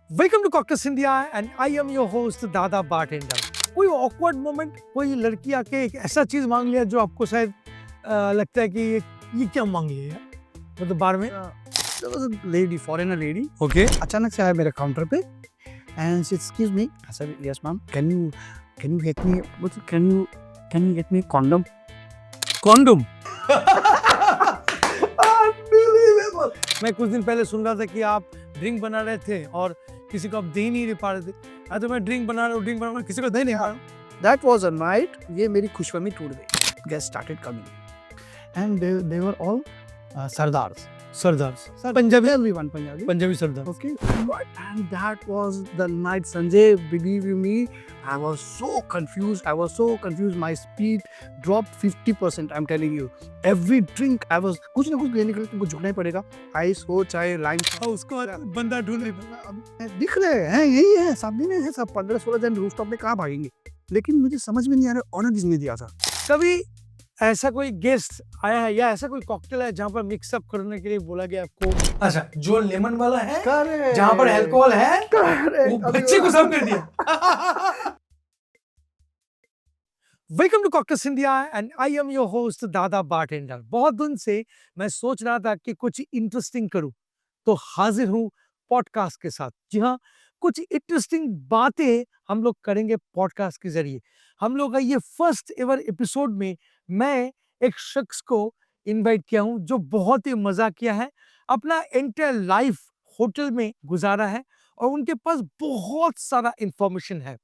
Welcome to cocktails India and I am your host Dada bartender. कोई awkward moment, कोई लड़की आके एक ऐसा चीज मांग लिया जो आपको शायद लगता है कि ये क्या मांग लिया यार? मतलब बार में लेडी फॉरेनर लेडी ओके अचानक से आया मेरे काउंटर पे and she excuse me I said yes ma'am can you get me condom condom. मैं कुछ दिन पहले सुन रहा था कि आप ड्रिंक बना रहे थे और किसी को आप दे नहीं पा रहे थे। तो मैं ड्रिंक बना रहा हूँ किसी को दे नहीं पा रहा हूँ। दैट वाज अ नाइट ये मेरी खुशफहमी टूट गई guest started coming and they were all sardars Sardar Punjabi everyone Punjabi sardar. Okay, and that was the night, Sanjay. Believe you me, I was so confused. My speed dropped 50%. I'm telling you. Every drink, I was कुछ ना कुछ लेने के लिए तुमको झुकना ही पड़ेगा. Ice हो चाहे लाइम और उसको बंदा ढूंढ दिख रहे हैं यही है सामने में है सब 15-16 जन रूफटॉप में कहाँ भागेंगे लेकिन मुझे समझ में नहीं आ रहा ऑनर किसने दिया था. कभी ऐसा कोई गेस्ट आया है या ऐसा कोई कॉकटेल है जहाँ पर मिक्सअप करने के लिए बोला गया आपको? अच्छा, जो लेमन वाला है जहाँ पर अल्कोहल है वो बच्चे को सर्व कर दिया। Welcome to cocktails India and I am your host Dada bartender. बहुत दिन से मैं सोच रहा था कि कुछ इंटरेस्टिंग करूं, तो हाजिर हूं पॉडकास्ट के साथ। जी हाँ, कुछ इंटरेस्टिंग बातें हम लोग करेंगे पॉडकास्ट के जरिए। हम लोग का ये फर्स्ट एवर एपिसोड में मैं एक शख्स को इनवाइट किया हूं जो बहुत ही मजा किया है, अपना एंटायर लाइफ होटल में गुजारा है और उनके पास बहुत सारा इंफॉर्मेशन है।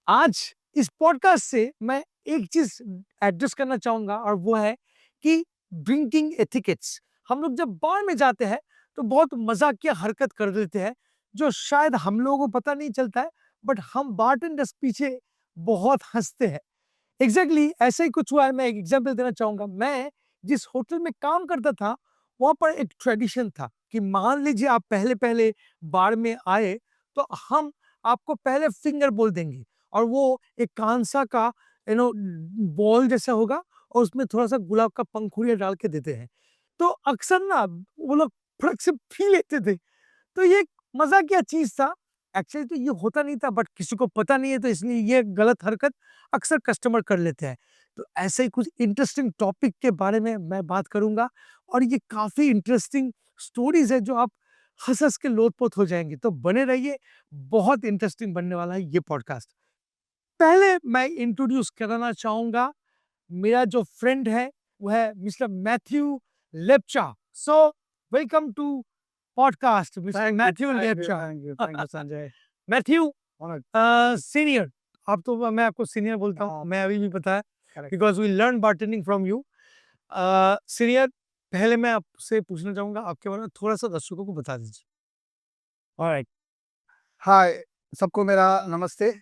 आज इस पॉडकास्ट से मैं एक चीज एड्रेस करना चाहूंगा और वो है कि ड्रिंकिंग एथिकेट्स। हम लोग जब बार में जाते हैं तो बहुत मजाकिया हरकत कर देते हैं जो शायद हम लोगों को पता नहीं चलता है, बट हम बारटेंडर्स पीछे बहुत हंसते हैं। एग्जैक्टली ऐसा ही कुछ हुआ है। मैं एक एग्जांपल देना चाहूंगा। मैं जिस होटल में काम करता था वहां पर एक ट्रेडिशन था कि मान लीजिए आप पहले पहले बार में आए तो हम आपको पहले फिंगर बोल देंगे और वो एक कांसा का बॉल जैसा होगा और उसमें थोड़ा सा गुलाब का पंखुड़िया डाल के देते हैं। तो अक्सर ना वो लोग फड़क से पी लेते थे। तो ये मजाकिया चीज था। एक्चुअली तो ये होता नहीं था, बट किसी को पता नहीं है तो इसलिए ये गलत हरकत अक्सर कस्टमर कर लेते हैं। तो ऐसे ही कुछ इंटरेस्टिंग टॉपिक के बारे में मैं बात करूंगा और ये काफी इंटरेस्टिंग स्टोरीज है जो आप हंस हंस के लोटपोट हो जाएंगे। तो बने रहिए, बहुत इंटरेस्टिंग बनने वाला है ये पॉडकास्ट। पहले मैं इंट्रोड्यूस कराना चाहूंगा मेरा जो फ्रेंड है, वो है mister Matthew Lepcha. So welcome to podcast mister Matthew Lepcha. Thank you Sanjay. Matthew Alright. Senior, आप तो मैं आपको सीनियर बोलता हूँ, मैं अभी भी पता है Correct. Because we learn bartending from you. Senior, पहले मैं आपसे पूछना चाहूंगा आपके बारे में थोड़ा सा दर्शकों को बता दीजिए। Alright. हाय सबको मेरा नमस्ते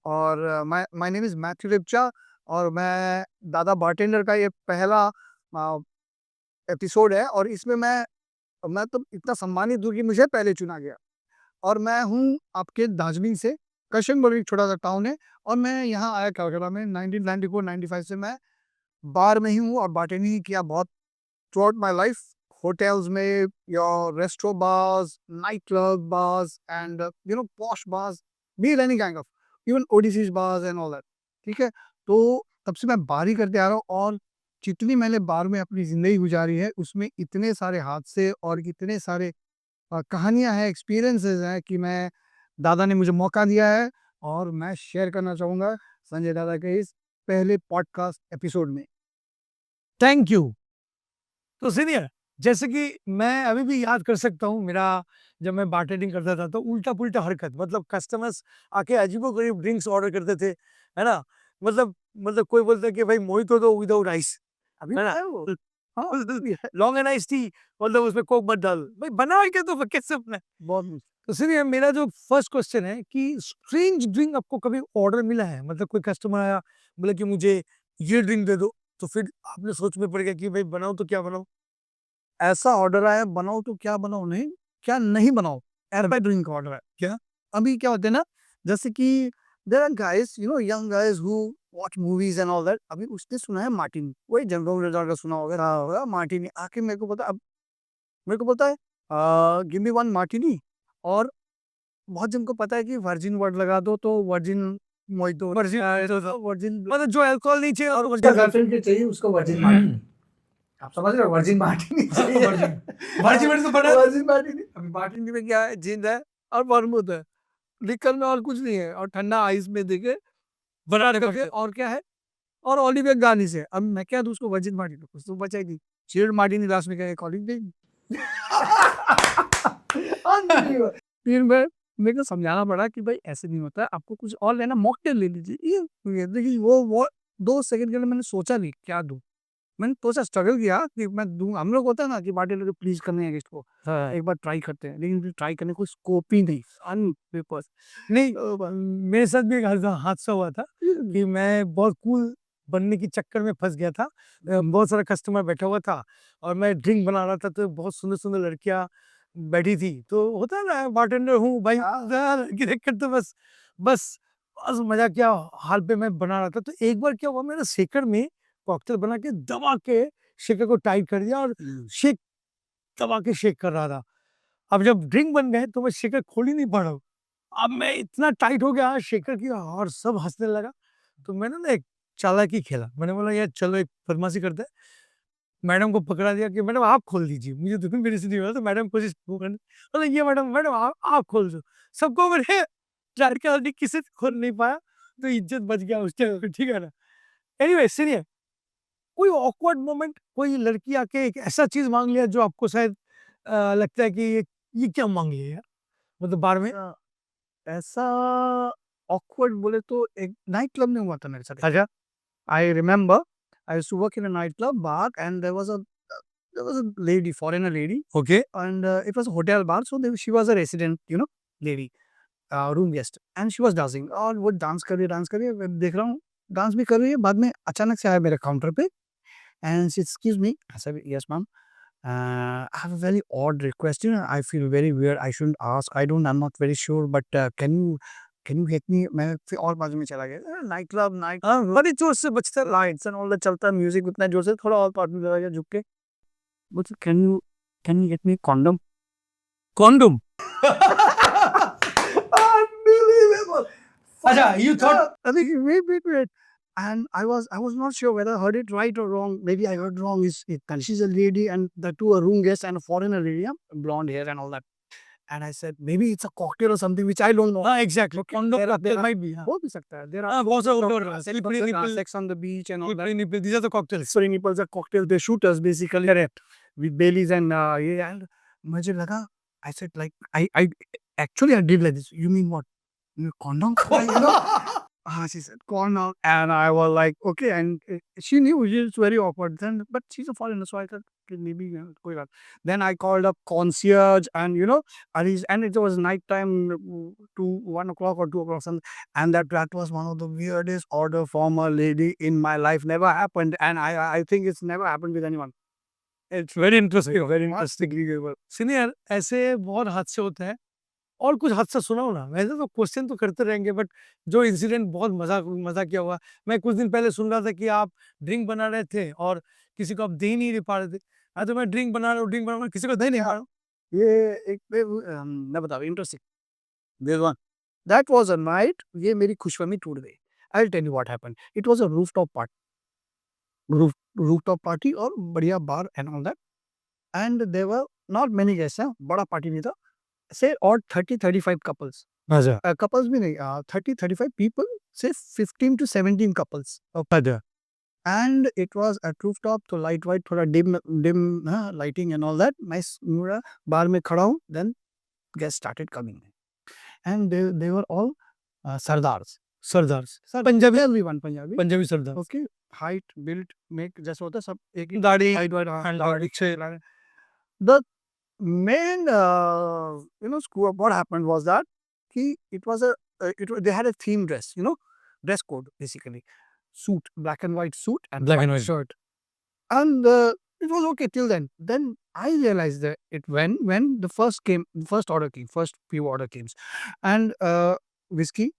और माय नेम इज़ मैथ्यू रिप्चा और मैं दादा बारटेंडर का ये पहला एपिसोड है और इसमें मैं तो इतना सम्मानित हूँ कि मुझे पहले चुना गया और मैं हूँ आपके दार्जिलिंग से. कशनबर्ग एक छोटा सा टाउन है और मैं यहाँ आया कलकत्ता में 1994-95 से मैं बार में ही हूँ और बारटेंडिंग ही किया बहुत throughout my life. Hotels में या resto bars, night club bars and posh bars, be any kind of even odysseys bars and all that. ठीक है, तो तब से मैं बार ही करते आ रहा हूँ और जितनी मैंने बार में अपनी ज़िंदगी गुजारी है उसमें इतने सारे हादसे और इतने सारे कहानियाँ हैं, एक्सपीरियंसेस हैं कि मैं दादा ने मुझे मौका दिया है और मैं शेयर करना चाहूँगा संजय दादा के इस पहले पॉडकास्ट एपिसोड में. Thank you. तो सीनियर, जैसे कि मैं अभी भी याद कर सकता हूँ मेरा जब मैं बारटेंडिंग करता था तो उल्टा पुल्टा हरकत, मतलब कस्टमर्स आके अजीबोगरीब ड्रिंक्स ऑर्डर करते थे, है ना? मतलब कोई बोलता है कि भाई मोहितो दो विदाउट आइस, अभी है ना? है वो. हाँ, लॉन्ग एंड आइस टी, मतलब उसमें कोक मत डाल भाई, बना के तो कैसे अपना। बहुत. तो सीनियर, मेरा जो फर्स्ट क्वेश्चन है कि स्ट्रेंज ड्रिंक आपको कभी ऑर्डर मिला है? मतलब कोई कस्टमर आया बोला कि मुझे ये ड्रिंक दे दो, तो फिर आपने सोच में पड़ गया कि भाई बनाओ तो क्या बनाओ? ऐसा ऑर्डर आया बनाओ तो क्या बनाओ नहीं क्या नहीं बनाओ ऐसा ड्रिंक का ऑर्डर है क्या? अभी क्या होते हैं ना जैसे कि there are guys young guys who watch movies and all that. अभी उसने सुना है मार्टिनी, वही जनरल रिजॉर्ट का सुना होगा रहा होगा मार्टिनी. आके मेरे को बोलता है गिव मी वन मार्टिनी और बहुत जन को पता है कि वर्जिन वर्ड लगा दो तो वर्जिन मोहितो, वर्जिन वर्जिन मतलब जो अल्कोहल नहीं चाहिए और उसका गर्लफ्रेंड के चाहिए उसको वर्जिन मार्टिनी। आप समझ रहे हो, वर्जिन मार्टिनी चाहिए। वर्जिन तो बना वर्जिन मार्टिनी, अभी मार्टिनी में क्या है, जिन है और वर्मुद है, लिकर में और कुछ नहीं है, और ठंडा आइस में देके बना करके, और क्या है, और ऑलिव एक गार्निश है। अब मैं क्या दूं उसको, वर्जिन मार्टिनी, कुछ तो बचा ही नहीं। चिल्ड मार्टिनी लास्ट में क्या है, ऑलिव देगी। Unbelievable। फिर मैं मेरे को समझाना पड़ा कि भाई ऐसे नहीं होता है, आपको कुछ और लेना, मॉकटेल ले लीजिए। ये देखिए वो 2 सेकंड के लिए मैंने सोचा नहीं क्या दूं। मैंने थोड़ा-सा स्ट्रगल किया कि मैं दूँ, हम लोग होता है ना कि पार्टी लोग प्लीज़ करने हैं गेस्ट को, हाँ। एक बार ट्राई करते हैं, लेकिन फिर ट्राई करने को स्कोप ही नहीं, अन पेपर्स। नहीं मेरे साथ भी एक हादसा हुआ था कि मैं बहुत कूल बनने के चक्कर में फंस गया था। बहुत सारा कस्टमर बैठा हुआ था और मैं ड्रिंक बना रहा था, तो बहुत सुंदर-सुंदर लड़कियाँ बैठी थी। तो होता है ना, बारटेंडर हूँ भाई, लड़की देखकर तो बस बस बस मज़ाकिया हाल पे मैं बना रहा था। तो एक बार क्या हुआ, मैंने शेकर में कॉकटेल बना के दबा के शेकर को टाइट कर दिया और शेक दबा के शेक कर रहा था। अब जब ड्रिंक बन गए तो मैं शेकर खोल ही नहीं पा रहा हूँ। अब मैं इतना टाइट हो गया शेखर की, और सब हँसने लगा। तो मैंने ना एक चालाकी खेला। मैंने बोला यार चलो एक बदमाशी करते हैं। मैडम को पकड़ा दिया कि मैडम आप खोल दीजिए। मुझे तो मेरे से नहीं हो रहा, तो मैडम कोशिश वो करने, बोला ये मैडम मैडम आप खोल दो। सबको मैंने ट्राई किया, लेकिन किसी ने खोल नहीं पाया। तो इज़्ज़त बच गया उस टाइम पे, ठीक है ना? एनीवे सुनिए, कोई ऑकवर्ड मोमेंट, कोई लड़की आके एक ऐसा चीज़ माँग लिया जो आपको शायद लगता है कि ये क्या माँग लिया यार? मतलब बार में? ऐसा ऑकवर्ड बोले तो एक नाइट क्लब में हुआ था मेरे साथ। अच्छा। I remember I used to work in a nightclub bar, and there was a lady, foreigner lady, okay. and it was a hotel bar, so she was a resident, lady, room guest, and she was dancing, और वो dance कर रही है, मैं देख रहा हूँ dance भी कर रही है। बाद में अचानक से आया मेरे काउंटर पे, and she, excuse me, I said yes ma'am, I have a very odd request, I feel very weird, I shouldn't ask, I'm not very sure, but can you help me। मैं फिर और बाजू में चला गया, night club, night बड़ी जोर से बजता है, लाइट्स एंड ऑल दैट चलता है, म्यूजिक उतना जोर से, थोड़ा और पार्ट में चला गया झुक के, बोलते can you get me condom. Condom? Unbelievable। अच्छा, you thought- I think wait. And I was not sure whether I heard it right or wrong. Maybe I heard wrong. She's a lady, and the two are room guests and a foreigner lady, yeah? Blonde hair and all that. And I said maybe it's a cocktail or something which I don't know. हाँ, exactly condom there are- might be, हाँ। हो भी सकता है। There are हाँ, बहुत सारे cocktails, slippery nipple, sex on the beach and all that. slippery nipple, these are the cocktails. Slippery nipples are cocktails. They're shooters basically. Correct. With Baileys and yeah. And मुझे लगा, I said like I actually I did like this. You mean what? Condom? She said condom, and I was like okay, and she knew it's very awkward then, but she's a foreigner, so I thought okay, maybe koi baat. Then I called up concierge, and and it was night time, 1 o'clock or 2 o'clock something, and that was one of the weirdest order from a lady in my life. Never happened, and I think it's never happened with anyone. It's very interesting, very Fantastic. Interesting. सुनिए यार, ऐसे बहुत हादसे होते हैं, और कुछ हादसा सुनाओ ना। वैसे तो क्वेश्चन तो करते रहेंगे, बट जो इंसिडेंट बहुत मज़ा किया हुआ। मैं कुछ दिन पहले सुन रहा था कि आप ड्रिंक बना रहे थे और किसी को आप दे ही नहीं पा रहे थे। हाँ, तो मैं ड्रिंक बना रहा हूँ, ड्रिंक बना रहा हूँ, किसी को दे नहीं पा रहा हूँ। ये एक मैं बताऊँ interesting, this one, that was a night, ये मेरी खुशफहमी टूट गई। I will tell you what happened. It was a rooftop party और बढ़िया bar and all that, and there were not many guests, बड़ा पार्टी नहीं था, से और 30-35 कपल्स, अच्छा। कपल्स भी नहीं, 30-35 पीपल, से 15 to 17 कपल्स, अच्छा। and it was at rooftop, तो लाइट वाइट थोड़ा dim lighting and all that, मैं पूरा बार में खड़ा हूँ, then guest started coming, and they were all sardars, sardar Punjabi, everyone Punjabi, Punjabi sardar. okay, height, built, make, जैसा होता है सब एक ही दाढ़ी, height वाइट, हाँ, दाढ़ी से the main screw up what happened was that it was they had a theme dress, dress code basically, suit, black and white suit and Black and white white. shirt, and it was okay till then I realized that it when the first few order came, and whiskey,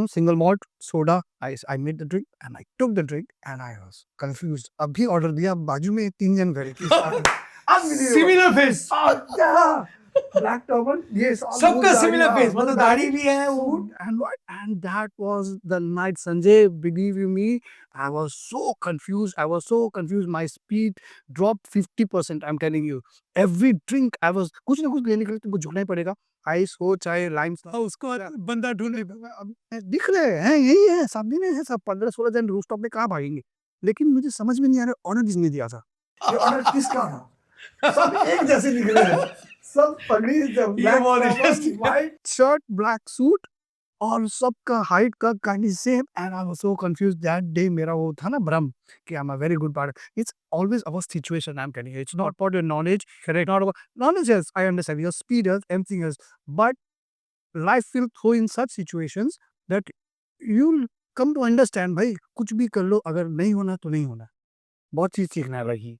single malt, soda, I made the drink and I took the drink and I was confused, अभी order दिया, बाजू में 3 जन खड़े थे। Similar face. Oh, yeah. black turban, yes, all सबका वो दाढ़ी, सिमिलर हाँ, फेस, वो मतलब दाढ़ी, दाढ़ी भी है वो। suit and that was the night, Sanjay, believe you me, I was so confused, my speed dropped 50%, I'm telling you. Every drink I was, कुछ ना कुछ लेने के लिए तुमको झुकना ही पड़ेगा, आइस हो चाहे लाइम हाँ, उसको बंदा ढूंढे। दिख रहे हैं, यही है, सामने में है सब, 15-16 जन रूफटॉप पे कहाँ भागेंगे, लेकिन मुझे समझ में नहीं आ रहा ऑर्डर किसने दिया था, ये ऑर्डर किसका था, सब एक जैसे दिख रहे हैं, सब पगड़ी, ये ब्लैक बहुत टर्बन, interesting है। व्हाइट शर्ट, ब्लैक सूट, और सबका हाइट का kind same, and I was so confused that day. मेरा वो था ना भ्रम कि I am a very good part, it's always about situation, I am telling you, it's not about your knowledge, correct, not about knowledge, yes I understand your speed is everything is, but life will throw in such situations that you'll come to understand, भाई कुछ भी कर लो, अगर नहीं होना तो नहीं होना, बहुत चीज सीखना है भाई।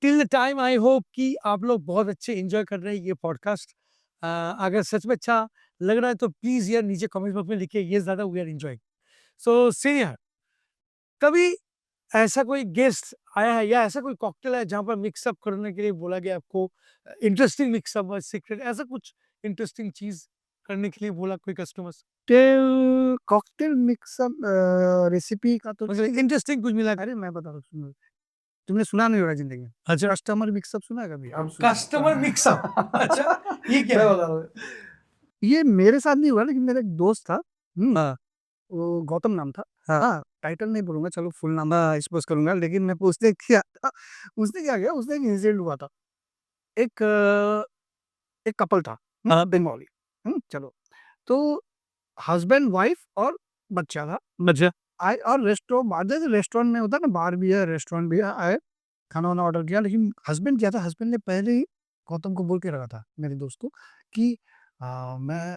Till the time I hope कि आप लोग बहुत अच्छे एंजॉय कर रहे हैं ये पॉडकास्ट। अगर सच में अच्छा लग रहा है तो प्लीज यार नीचे कमेंट बॉक्स में लिखिए ये ज्यादा we are enjoying. So senior, कभी ऐसा कोई गेस्ट आया है या ऐसा कोई कॉकटेल है जहाँ पर मिक्सअप करने के लिए बोला गया आपको, इंटरेस्टिंग मिक्सअप सीक्रेट, ऐसा कुछ इंटरेस्टिंग चीज करने के लिए बोला कोई कस्टमर्स, कॉकटेल मिक्सअप रेसिपी का तो मतलब इंटरेस्टिंग कुछ मिला? अरे मैं बता रहा हूँ, सुनो, तुमने सुना नहीं होगा जिंदगी में, अच्छा, कस्टमर मिक्सअप सुना है कभी, आप सुनो। कस्टमर मिक्सअप, अच्छा ये क्या मैं है? बता रहा हूँ, ये मेरे साथ नहीं हुआ, लेकिन मेरा एक दोस्त था, हाँ, वो गौतम नाम था, हाँ, हाँ, टाइटल नहीं बोलूंगा, चलो फुल नाम एक्सपोज करूंगा, लेकिन मैं उसने क्या उसने क्या किया, उसने एक इंसिडेंट हुआ था, एक एक कपल था, हाँ, बंगाली, चलो, तो हस्बैंड वाइफ और बच्चा था, अच्छा, आए और रेस्टोरेंट, जैसे रेस्टोरेंट में होता है ना, बार भी है, रेस्टोरेंट भी है, आए, खाना वाना ऑर्डर किया, लेकिन हस्बैंड क्या था, हस्बैंड ने पहले ही गौतम को बोल के रखा था, मेरे दोस्त को, कि मैं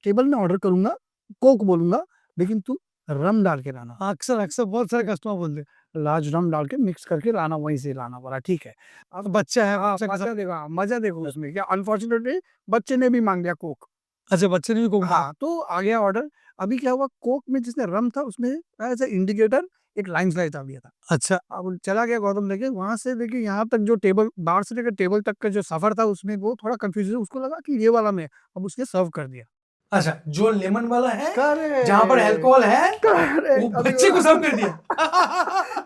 टेबल में ऑर्डर करूंगा, कोक बोलूंगा, लेकिन तू रम डाल के लाना, अक्सर अक्सर बहुत सारे कस्टमर बोलते हैं, लार्ज रम डाल के मिक्स करके लाना, वहीं से लाना, बोला ठीक है। तो बच्चा है, हाँ, बच्चा के साथ। मजा देखो उसमें क्या, अनफॉर्चुनेटली बच्चे ने भी मांग लिया कोक, अच्छा, बच्चे ने भी को हाँ, तो आ गया ऑर्डर। अभी क्या हुआ, कोक में जिसने रम था उसमें एज ए इंडिकेटर एक लाइन स्लाइड आ गया था, अच्छा, अब चला गया गौतम लेके, वहां से लेके यहाँ तक जो टेबल, बाहर से लेकर टेबल तक का जो सफर था, उसमें वो थोड़ा कंफ्यूजन, उसको लगा कि ये वाला में, अब उसने सर्व कर दिया, अच्छा, जो लेमन वाला है करेक्ट, जहाँ पर अल्कोहल है वो करेक्ट, अभी बच्चे को सर्व कर दिया।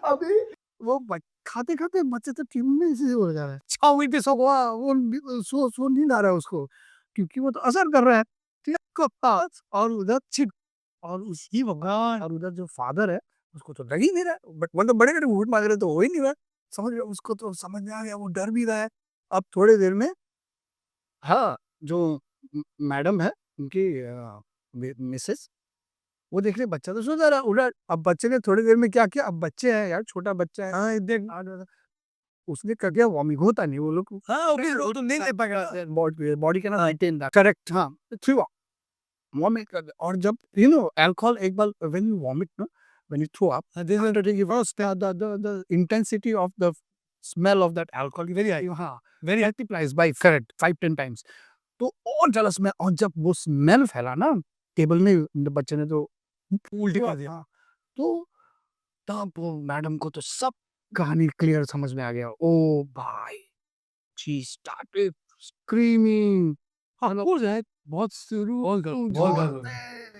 अभी वो खाते खाते बच्चे तो टीम में ऐसे हो जा रहा है, चाउमीन पे सो वो सो नींद आ रहा है उसको, क्योंकि वो तो असर कर रहा है, ठीक है, और उधर छिप, और उसकी भगवान, और उधर जो फादर है उसको तो लग ही नहीं रहा, बट मतलब बड़े बड़े घूट मार रहे तो हो ही नहीं रहा, समझ रहे हो? उसको तो समझ में आ गया, वो डर भी रहा है। अब थोड़ी देर में, हाँ, जो मैडम है उनकी मिसेस, वो देख रहे बच्चा तो सो जा रहा है, उधर अब बच्चे ने थोड़ी देर में क्या किया, अब बच्चे हैं यार, छोटा बच्चा है, हाँ, देख, उसने कर दिया वॉमिट, होता नहीं वो लोग, हाँ, वो तो नहीं ले पाएगा। बॉडी का ना करेक्ट, हाँ, थ्री वॉमिट कर दिया, और जब यू नो अल्कोहल एक बार व्हेन यू वॉमिट ना, when you throw up, this is the intensity of the smell of that alcohol is very high, हाँ, very multiplies by correct 5-10 times, तो और ज्यादा स्मेल, और जब वो स्मेल फैला ना टेबल में, बच्चे ने तो उल्टी कर दिया। हाँ, तो तब वो मैडम को तो सब कहानी क्लियर समझ में आ गया, ओ भाई, she started screaming, हाँ, हो जाए, बहुत शुरू बहुत तुम बहुत झोल गलत। दे,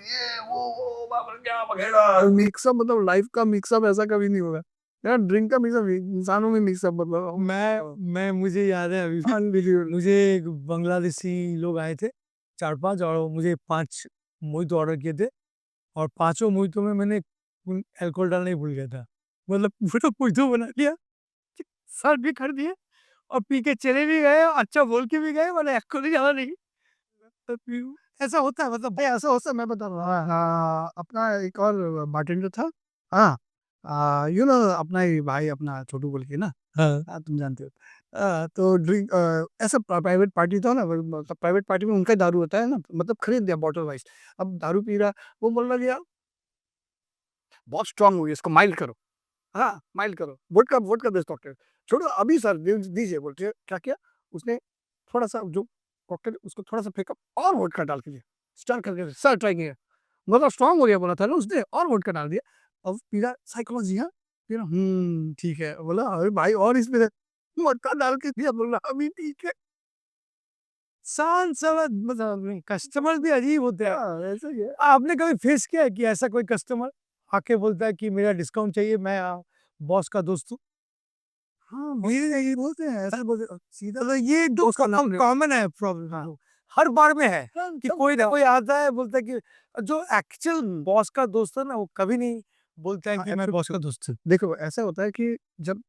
ये वो बाबर क्या वगैरह मिक्सअप, मतलब लाइफ का मिक्सअप ऐसा कभी नहीं होगा यार, ड्रिंक का मिक्सअप, इंसानों में मिक्सअप, मतलब मैं मुझे याद है अभी, अनबिलीवेबल, मुझे एक बांग्लादेशी लोग आए थे 4-5, और मुझे 5 मोहितो ऑर्डर किए थे, और पांचों मोहितो में मैंने अल्कोहल डालना ही भूल गया था, मतलब पूरा मोहितो बना लिया, सर्व भी कर दिए और पी के चले भी गए, अच्छा बोल के भी गए, मैंने अल्कोहल ही ज्यादा नहीं, तो ऐसा होता है, मतलब भाई ऐसा होता है, मैं बता रहा हूँ, हाँ, अपना एक और बार्टेंडर था, हाँ, यू नो अपना ही भाई, अपना छोटू बोल के ना, हाँ, हाँ, तुम जानते हो, तो ड्रिंक ऐसा प्राइवेट पार्टी था ना, मतलब प्राइवेट पार्टी में उनका ही दारू होता है ना, मतलब खरीद दिया बॉटल वाइज, अब दारू पी रहा, वो बोल रहा यार बहुत स्ट्रांग हो गई, इसको माइल्ड करो, हाँ, माइल्ड करो, वोडका वोडका बेस्ड कॉकटेल, छोड़ो अभी सर दीजिए, बोलते क्या किया उसने, थोड़ा सा जो कॉकटेल उसको थोड़ा सा फेंका, और वोडका डाल के दिया, स्टार करके सर ट्राई किया, मतलब स्ट्रांग हो गया बोला था ना उसने, और वोडका डाल दिया, अब पीला साइकोलॉजी, हाँ, फिर ठीक है, बोला अरे भाई और इसमें वोडका डाल के दिया, बोला अभी ठीक है, शांत साला मतलब कस्टमर भी अजीब होते हैं। हाँ, ऐसा ही है। आपने कभी फेस किया है कि ऐसा कोई कस्टमर आके बोलता है कि मेरा डिस्काउंट चाहिए, मैं बॉस का दोस्त हूँ? हाँ, मेरे यही बोलते हैं, ऐसा बोलते सीधा मतलब ये तो उसका नाम ले। कॉमन है प्रॉब्लम, हाँ, हर बार में है हाँ, कि सब कोई ना कोई आता है बोलता है कि जो एक्चुअल बॉस का दोस्त है ना, वो कभी नहीं बोलता है हाँ, कि मैं बॉस का दोस्त हूँ। देखो ऐसा होता है कि जब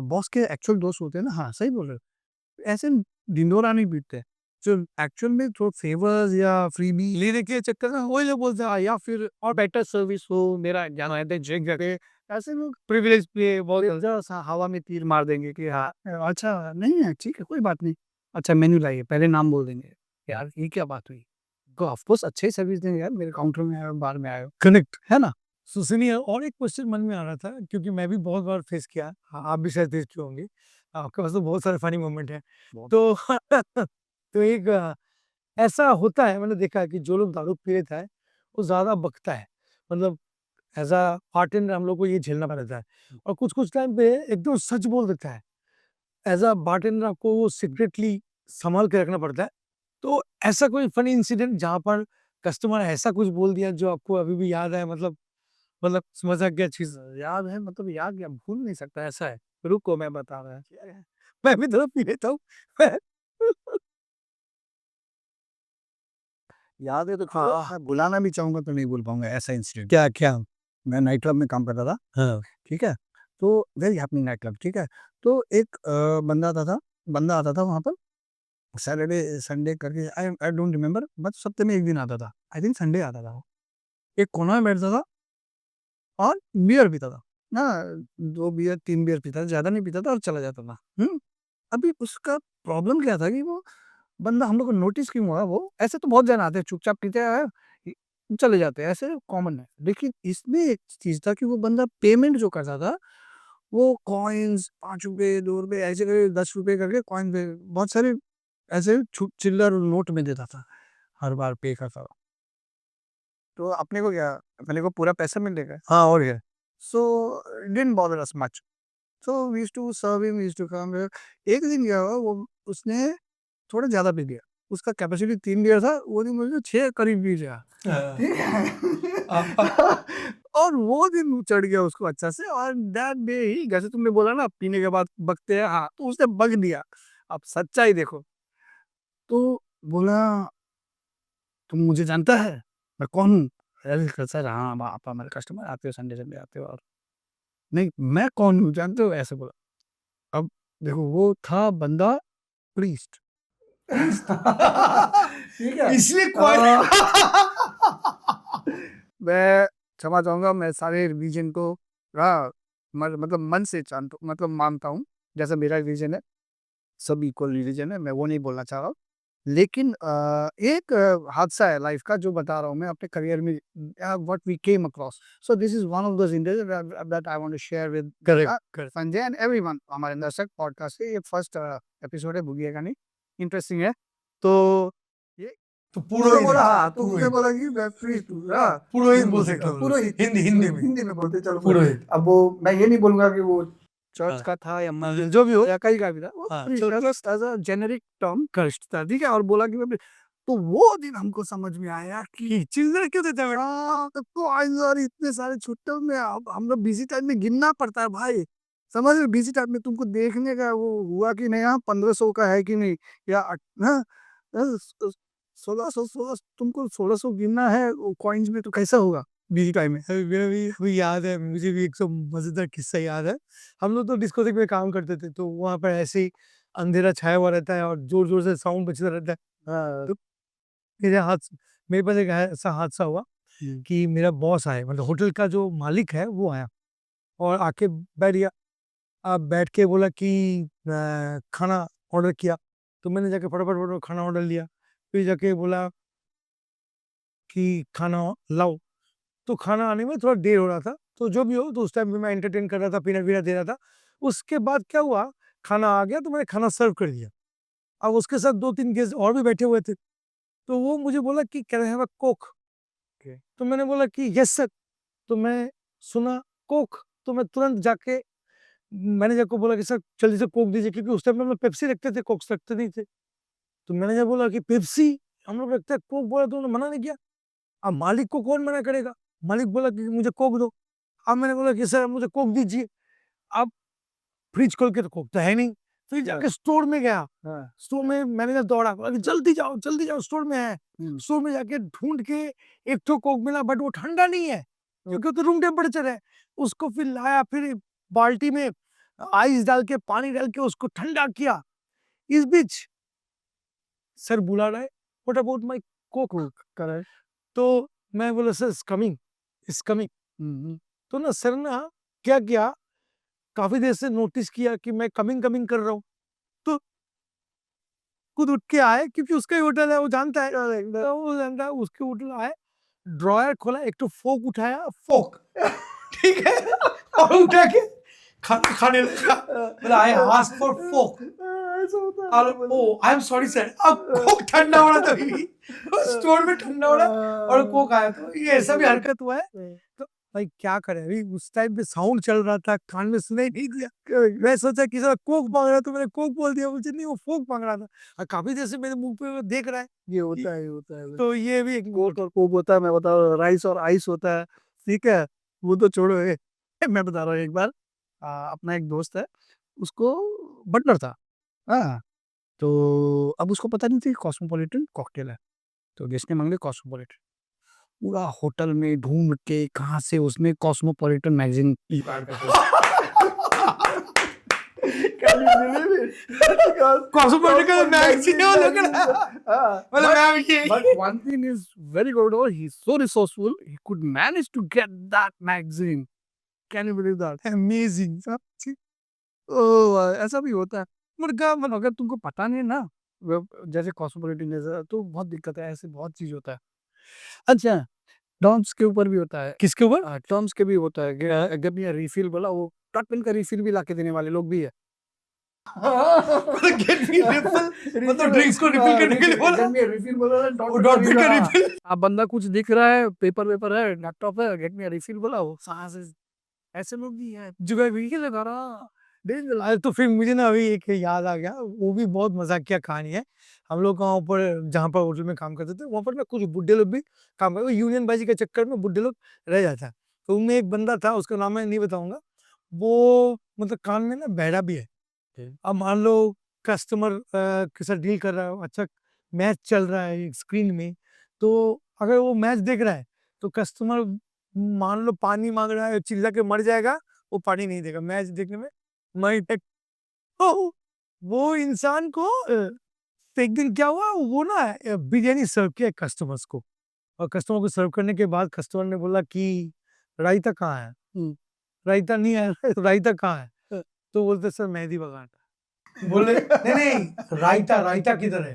बॉस के एक्चुअल दोस्त होते हैं ना, हाँ, सही बोल रहे हो। ऐसे ढिंढोरा नहीं पीटते हैं। जो एक्चुअल में थोड़ा फेवर्स या फ्रीबी लेने के चक्कर में वही लोग बोलते हैं या फिर और बेटर सर्विस हो, मेरा जाना है चेक करके ऐसे लोग प्रिविलेज पे बहुत ज़रा-सा हवा में तीर मार देंगे कि हाँ, अच्छा नहीं है, ठीक है, कोई बात नहीं। अच्छा मेन्यू लाइए, पहले नाम बोल देंगे। यार ये क्या बात हुई? तो ऑफ कोर्स अच्छे सर्विस देंगे यार, मेरे काउंटर में आए हो, बार में आए हो, कनेक्ट। है ना? सो सुनिए, और एक क्वेश्चन मन में आ रहा था क्योंकि मैं भी बहुत बार फेस किया है। आप भी शायद फेस किए होंगे। आपके पास तो बहुत सारे फनी मोमेंट हैं। बहुत तो तो एक ऐसा होता है, मैंने देखा है कि जो लोग दारू पी लेता है वो ज़्यादा बकता है। मतलब एज़ अ बार्टेंडर हम लोग को ये झेलना पड़ता है और कुछ-कुछ टाइम पे एकदम सच बोल देता है। एज़ अ बार्टेंडर आपको वो सीक्रेटली सँभाल के रखना पड़ता है। तो ऐसा कोई फ़नी इंसिडेंट जहाँ पर कस्टमर ऐसा कुछ बोल दिया जो आपको अभी भी याद है, मतलब मज़ाक क्या चीज़? याद है, मतलब याद क्या, भूल नहीं सकता, ऐसा है। रुको मैं बता रहा है। क्या है? मैं भी थोड़ा पी लेता हूँ। मैं याद है तो चलो, हाँ, मैं भुलाना भी चाहूँगा तो नहीं भूल पाऊँगा, ऐसा इंसिडेंट। क्या? मैं नाइट क्लब में काम करता था, हाँ। ठीक है? तो वेरी हैपनिंग नाइट क्लब, ठीक है? तो एक बंदा आता था वहाँ पर, सैटरडे, संडे करके आई आई डोंट रिमेंबर, बट सप्ताह में 1 दिन आता था। आई थिंक संडे आता था वो। एक कोना में बैठता था और बियर पीता था। ना 2 बियर, 3 बियर पीता था, ज़्यादा नहीं पीता था और चला जाता था। अभी उसका प्रॉब्लम क्या था कि वो बंदा, हम लोग को नोटिस क्यों हुआ, वो ऐसे तो बहुत जन आते हैं, चुपचाप पीते हैं, चले जाते हैं, ऐसे कॉमन है। लेकिन इसमें एक चीज़ था कि वो बंदा पेमेंट जो करता था, वो कॉइन्स ₹5, ₹2 ऐसे करके ₹10 करके कॉइन पे बहुत सारे ऐसे चिल्लर नोट में देता था, हर बार पे करता था। तो अपने को पूरा पैसा मिलेगा। हाँ, और क्या? So didn't bother us much. So we used to serve him, we used to come here. एक दिन क्या हुआ, वो उसने थोड़ा ज़्यादा पी लिया। उसका कैपेसिटी 3 बियर था, वो दिन मुझे 6 करीब पी गया। हाँ। ठीक आप है? और वो दिन चढ़ गया उसको अच्छा से, और दैट डे ही, जैसे तुमने बोला ना पीने के बाद बकते हैं, हाँ, तो उसने बक दिया। अब सच्चाई देखो, तो बोला, तुम मुझे जानता है? मैं कौन हूँ? अरे सर, हाँ, आप हमारे कस्टमर आते हो, संडे-संडे आते हो, और नहीं, मैं कौन हूँ जानते हो? ऐसे बोला। अब देखो, वो था बंदा प्रीस्ट। प्रीस्ट। ठीक है? इसलिए कॉइन अ, मैं क्षमा चाहूँगा, मैं सारे रिलीजन को मतलब मन से जानता हूँ, मतलब मानता हूँ। जैसा मेरा रिलीजन है, सब इक्वल रिलीजन है, मैं वो नहीं बोलना चाह रहा हूँ। लेकिन एक हादसा है लाइफ का, जो बता रहा हूँ मैं अपने करियर में, what we came across. So this is one of those incidents that I want to share with correct, correct. Sanjay and everyone, हमारे दर्शक पॉडकास्ट के। ये फर्स्ट एपिसोड है, भूलिएगा नहीं, इंटरेस्टिंग है। तो ये तो उसने पुरोहित है, बोला, हाँ, तो उसने पुरोहित। बोला कि मैं प्रीस्ट हूँ, हाँ, पुरोहित बोल सकते हैं हम लोग। पुरोहित, हिंदी में। हिंदी में बोलते, चलो पुरोहित। अब वो मैं ये नहीं बोलूँगा कि वो चर्च हाँ। का था या हाँ, मंदिर जो भी हो। या कहीं का भी था, वो हाँ, priest as a generic term कस्ट था, ठीक है? और बोला कि मैं, तो वो दिन हमको समझ में आया कि चिल्लर क्यों देता है? तो आज और इतने सारे छुट्टियों में अब हम लोग बिज़ी टाइम में गिनना पड़ता है भाई। समझ रहे हो? बिज़ी टाइम में तुमको देखने का वो हुआ कि नहीं, हाँ, 1500 का है कि नहीं, या हाँ, अ, स 1600 तुमको 1600 गिनना है वो कॉइन्स में, तो कैसा होगा बिज़ी टाइम में? अभी मेरा भी अभी याद है, मुझे भी एक सौ मज़ेदार किस्सा याद है। हम लोग तो डिस्कोथेक में काम करते थे, तो वहाँ पर ऐसे ही अंधेरा छाया हुआ रहता है और ज़ोर-ज़ोर से साउंड बजता रहता है। हाँ। तो मेरे हाथ मेरे पास एक ऐसा हादसा हुआ हुँ। कि मेरा बॉस आए, मतलब होटल का जो मालिक है वो आया और आके बैठ गया। अब बैठ के बोला कि खाना ऑर्डर किया, तो मैंने जाके फटाफट खाना ऑर्डर लिया। फिर जाके बोला कि खाना लाओ, तो खाना आने में थोड़ा देर हो रहा था। तो जो भी हो, तो उस टाइम पे मैं एंटरटेन कर रहा था, पीना-वीना दे रहा था। उसके बाद क्या हुआ, खाना आ गया तो मैंने खाना सर्व कर दिया। अब उसके साथ 2-3 गेस्ट और भी बैठे हुए थे। तो वो मुझे बोला कि can I have a Coke? Okay. तो मैंने बोला कि यस सर। तो मैं सुना कोक, तो मैं तुरंत जाके मैनेजर को बोला कि सर जल्दी से कोक दीजिए, क्योंकि उस टाइम पे हम लोग पेप्सी रखते थे, कोक्स रखते नहीं थे। तो मैनेजर बोला कि पेप्सी, हम लोग रखते हैं, कोक बोला तो उन्होंने मना नहीं किया। अब मालिक को कौन मना करेगा? मालिक बोला कि मुझे कोक दो। अब मैंने बोला कि सर मुझे कोक दीजिए। अब फ्रिज खोल के तो कोक तो है नहीं, फिर जाके स्टोर में गया। स्टोर में मैनेजर दौड़ा, बोला कि जल्दी जाओ स्टोर में है। स्टोर में जाके ढूंढ के एक तो कोक मिला, बट वो ठंडा नहीं है क्योंकि वो तो रूम टेम्परेचर है। उसको फिर लाया, फिर बाल्टी में आइस डाल के, पानी डाल के उसको ठंडा किया। इस बीच सर बुला रहा है, what about my Coke? Correct. तो मैं बोला सर इट्स कमिंग। तो ना सर ना क्या किया, काफी देर से नोटिस किया कि मैं कमिंग कर रहा हूँ, तो खुद उठ के आए, क्योंकि उसका ही होटल है, वो जानता है। तो वो जानता है, उसके होटल आए, ड्रॉयर खोला, एक तो फोक उठाया, फोक ठीक है, और उठा के खाना खाने लगा। बोला आई आस्क फॉर फोक। ऐसा होता है। ओ आई एम सॉरी सर। अब कोक ठंडा हो रहा था, अभी स्टोर में ठंडा हो रहा और कोक आया, तो ये ऐसा भी हरकत हुआ है। तो भाई क्या करें, अभी उस टाइम पे साउंड चल रहा था, कान में सुनाई नहीं दिया। मैं सोचा कि साला कोक मांग रहा, तो मैंने कोक बोल दिया, मुझे नहीं, वो फोक मांग रहा था। और काफी देर से मेरे मुंह पे वो देख रहा है। ये होता है, ये होता है। तो ये भी एक कोक और कोक होता है, मैं बता रहा हूँ, राइस और आइस होता है, ठीक है? वो तो छोड़ो, मैं बता रहा हूँ, एक बार अपना एक दोस्त है, उसको बटलर था। हाँ, तो अब उसको पता नहीं था कि कॉस्मोपॉलिटन कॉकटेल है, तो गेस्ट ने मांग लिया कॉस्मोपॉलिटन। पूरा होटल में ढूंढ के कहाँ से उसने कॉस्मोपॉलिटन मैगजीन निकाल के Can you believe it? Because cosmopolitan magazine है वो लग रहा है। मतलब but, मैम ये but one thing is very good, or he's so resourceful, he could manage to get that magazine. Can you believe that? Amazing. Oh! ऐसा भी होता है। मुर्गा मतलब अगर तुमको पता नहीं है ना, जैसे कॉस्मोपॉलिटन जैसा, तो बहुत दिक्कत है, ऐसे बहुत चीज़ होता है। अच्छा, टर्म्स के ऊपर भी होता है। किसके ऊपर? टर्म्स के भी होता है कि जब ये रिफिल बोला, वो टॉट पेन का रिफिल भी लाके देने वाले लोग भी है। गेट मी रिफिल, मतलब ड्रिंक्स को रिफिल करने के लिए बोला। रिफिल बोला, वो डॉट पेन का रिफिल। अब बंदा कुछ दिख रहा है, पेपर वेपर है, लैपटॉप है, गेट मी रिफिल बोला, वो कहाँ से, ऐसे लोग भी है। जुगाड़ भी के लगा रहा। अरे तो फिर मुझे ना अभी एक याद आ गया, वो भी बहुत मजाकिया कहानी है। हम लोग वहाँ ऊपर, जहाँ पर होटल में काम करते थे, वहाँ पर ना कुछ बुड्ढे लोग भी काम करते, यूनियन बाजी के चक्कर में बुड्ढे लोग रह जाता है। तो उनमें एक बंदा था, उसका नाम मैं नहीं बताऊंगा, वो मतलब कान में ना बहरा भी है। अब मान लो कस्टमर के साथ डील कर रहा हो, अच्छा मैच चल रहा है स्क्रीन में, तो अगर वो मैच देख रहा है, तो कस्टमर मान लो पानी मांग रहा है, चिल्ला के मर जाएगा, वो पानी नहीं देगा मैच देखने में। मैं तो वो इंसान को एक दिन क्या हुआ, वो ना बिरयानी सर्व किया कस्टमर्स को, और कस्टमर को सर्व करने के बाद कस्टमर ने बोला कि रायता कहाँ है? रायता नहीं है। रायता कहाँ है? तो बोलते सर मेहंदी बगान। बोले नहीं नहीं, रायता रायता किधर है?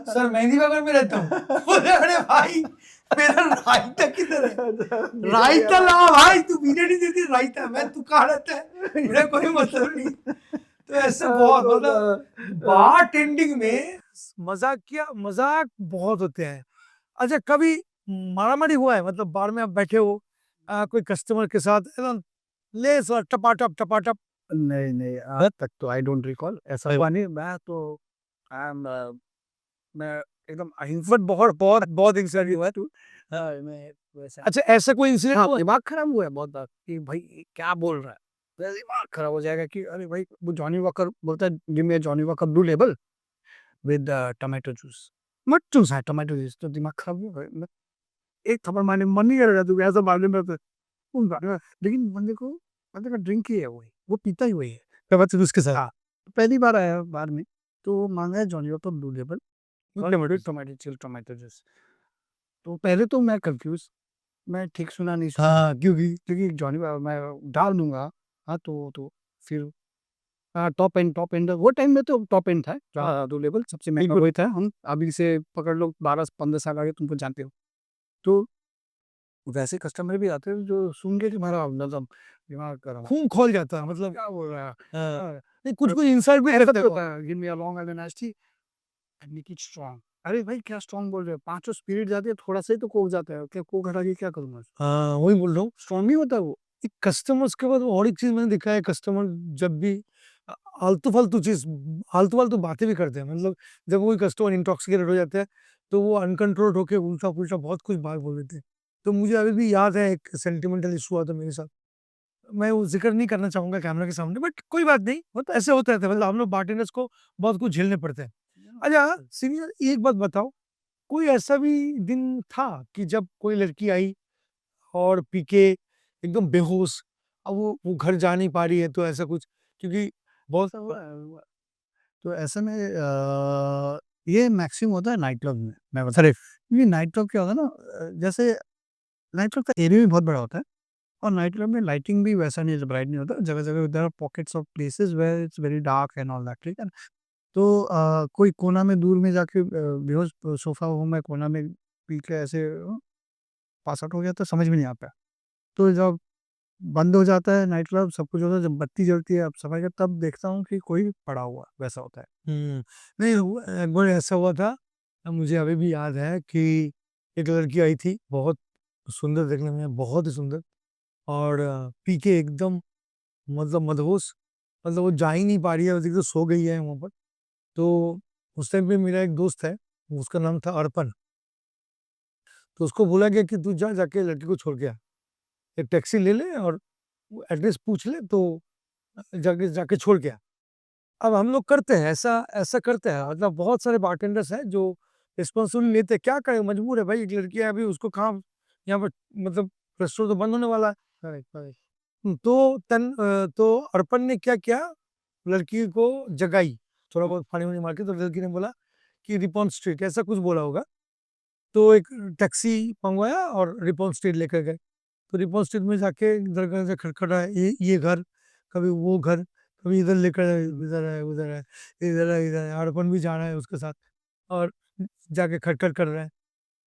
सर मेहंदी बगान में रहता हूँ। बोले अरे भाई मेरा रायता किधर है? रायता ला भाई, तू बिरयानी देती रायता, मैं तू कहाँ रहता है, मेरा कोई मतलब नहीं। तो ऐसे बहुत मतलब बार टेंडिंग में मजाक बहुत होते हैं। अच्छा कभी मारामारी हुआ है, मतलब बार में आप बैठे हो, कोई कस्टमर के साथ एकदम ले सर टपाटप? नहीं, नहीं, आज तक तो आई डोंट रिकॉल, ऐसा हुआ नहीं। मैं तो आई एम मैं एकदम अहिंसक, बहुत इंसान हुआ है तू। मैं वैसा, अच्छा ऐसा कोई इंसिडेंट हाँ, हुआ? दिमाग खराब हुआ है बहुत बार कि भाई ये क्या बोल रहा है? मेरा दिमाग खराब हो जाएगा कि अरे भाई, वो जॉनी वॉकर बोलता है, give me a Johnny walker blue label with tomato juice, मत चूस है टोमेटो जूस, तो दिमाग खराब नहीं होगा। मैं एक थप्पड़ मारने मन नहीं करेगा, तू ऐसा मारने में तो कौन मारेगा? लेकिन बंदे का ड्रिंक ही है वही, वो पीता ही वही है। टमाटर उसके साथ? हाँ, पहली बार आया बार में, तो मांगा है Johnny walker blue label with tomato juice. तो पहले तो मैं कंफ्यूज, मैं ठीक सुना नहीं सुना, हाँ क्योंकि जॉनी मैं डाल दूंगा। हाँ, तो फिर टॉप एंड वो टाइम में तो टॉप एंड था, दो लेवल सबसे महंगा वही था। हम अभी से पकड़ लो 12-15 साल आगे, तुमको जानते हो। तो वैसे कस्टमर भी आते हैं जो सुन के तुम्हारा मतलब दिमाग गर्म, खून खोल जाता है, मतलब क्या बोल रहा है? हाँ, नहीं कुछ इंसाइड में ऐसा रहता होता है, give me a long island iced T and make it strong. अरे भाई क्या स्ट्रांग बोल रहे हो? पांचों स्पिरिट जाती है, थोड़ा सा ही तो कोक जाता है, क्या कोक हटा के क्या करूंगा? हाँ वही बोल रहा हूँ। स्ट्रांग नहीं होता वो। कस्टमर्स के बाद और एक चीज मैंने देखा है, कस्टमर जब भी आलतू-फालतू चीज़ आलतू-फालतू बातें भी करते हैं। मतलब जब कोई कस्टमर इंटॉक्सिकेटेड हो जाता है, तो वो अनकंट्रोल्ड होके उल्टा-पुल्टा बहुत कुछ बात बोल देते हैं। तो मुझे अभी भी याद है एक सेंटिमेंटल इश्यू हुआ था मेरे साथ। मैं वो ज़िक्र नहीं करना चाहूँगा कैमरा के सामने, बट कोई बात नहीं, ऐसे होता रहता है, मतलब हम लोग बार्टेंडर्स को बहुत कुछ झेलने पड़ते हैं। अच्छा सीनियर, एक बात बताओ, कोई ऐसा भी दिन था कि जब कोई लड़की आई और पी के एकदम बेहोश, अब वो घर जा नहीं पा रही है, तो ऐसा कुछ? क्योंकि बहुत ऐसा हुआ है। तो ऐसे में ये मैक्सिमम होता है नाइट क्लब में, मैं बता करेक्ट। क्योंकि नाइट क्लब क्या होता है ना, जैसे नाइट क्लब का एरिया भी बहुत बड़ा होता है और नाइट क्लब में लाइटिंग भी वैसा नहीं, ब्राइट नहीं होता, जगह-जगह there are pockets of places where it's very dark and all that, ठीक है ना? तो कोई कोना में दूर में जाके बेहोश सोफ़ा वो में कोना में पी के ऐसे पास आउट हो गया तो समझ में नहीं आता। तो जब बंद हो जाता है नाइट क्लब, सब कुछ होता है, जब बत्ती जलती है, अब समझ गए, तब देखता हूँ कि कोई पड़ा हुआ है, वैसा होता है। हुँ। नहीं हुआ, एक बार ऐसा हुआ था, मुझे अभी भी याद है कि एक लड़की आई थी, बहुत सुंदर देखने में, बहुत ही सुंदर, और पी के एकदम, मतलब मदहोश, मतलब वो जा ही नहीं पा रही है, तो सो गई है वहाँ पर। तो उस टाइम पे मेरा एक दोस्त है, उसका नाम था अर्पण, तो उसको बोला गया कि तू जा, जाके लड़की को छोड़ के आ। एक टैक्सी ले ले और वो एड्रेस पूछ ले, तो जाके जाके छोड़ के आ। अब हम लोग करते हैं ऐसा, ऐसा करते हैं, मतलब बहुत सारे बारटेंडर्स हैं जो रिस्पॉन्सिबिलिटी लेते हैं, क्या करें, मजबूर है भाई, एक लड़की है अभी, उसको कहाँ यहाँ पर, मतलब रेस्टोरेंट तो बंद होने वाला है। Correct, correct. तो अर्पण ने क्या किया, लड़की को जगाई, थोड़ा बहुत पानी वानी मार के, तो लड़की ने बोला कि रिपॉन स्ट्रीट, ऐसा कुछ बोला होगा, तो एक टैक्सी मंगवाया और रिपॉन स्ट्रीट लेकर गए। तो रिपॉन स्ट्रीट में जाके दरवाजा से खटखटाया, ये घर, कभी वो घर, कभी इधर लेकर आए, इधर है, उधर है, इधर है, इधर है, अर्पण भी जा रहा है उसके साथ, और जाके खटखट कर रहा है,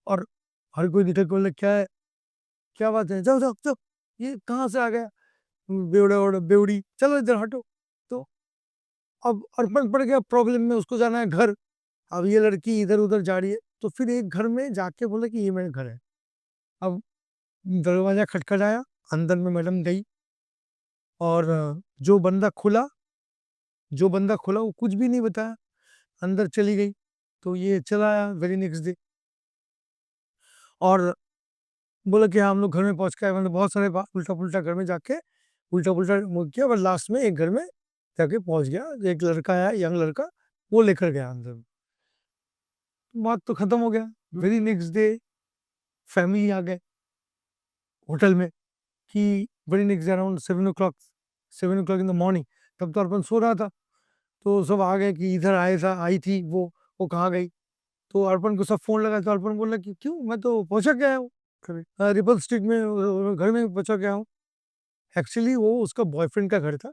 और हर कोई दिखे, बोले क्या है, क्या बात है, जाओ जाओ जाओ, ये कहाँ से आ गया, बेवड़ा वेवड़ा बेवड़ी, चलो इधर हटो। तो अब अर्पण पड़ गया प्रॉब्लम में, उसको जाना है घर, अब ये लड़की इधर उधर जा रही है, तो फिर एक घर में जाके बोले कि ये मेरा घर है। अब दरवाजा खटखटाया, अंदर में मैडम गई, और जो बंदा खुला वो कुछ भी नहीं बताया, अंदर चली गई। तो ये चला आया वेरी नेक्स्ट डे, और बोला कि हाँ, हम लोग घर में पहुँच के आए, मतलब बहुत सारे उल्टा-पुल्टा घर में जाके उल्टा-पुल्टा वो किया, पर लास्ट में एक घर में जाके पहुँच गया। एक लड़का आया, यंग लड़का, वो लेकर गया अंदर। बात तो खत्म हो गया। वेरी नेक्स्ट डे फैमिली आ गए होटल में, कि very next day around 7 o'clock in the morning, तब तो अर्पण सो रहा था। तो सब आ गए कि इधर आई थी वो कहाँ गई? तो अर्पण को सब फ़ोन लगा, तो अर्पण बोला कि क्यों, मैं तो पहुँचा के आया हूँ, रिपन स्ट्रीट में, घर में पहुँचा के आया हूँ। एक्चुअली वो उसका बॉयफ्रेंड का घर था,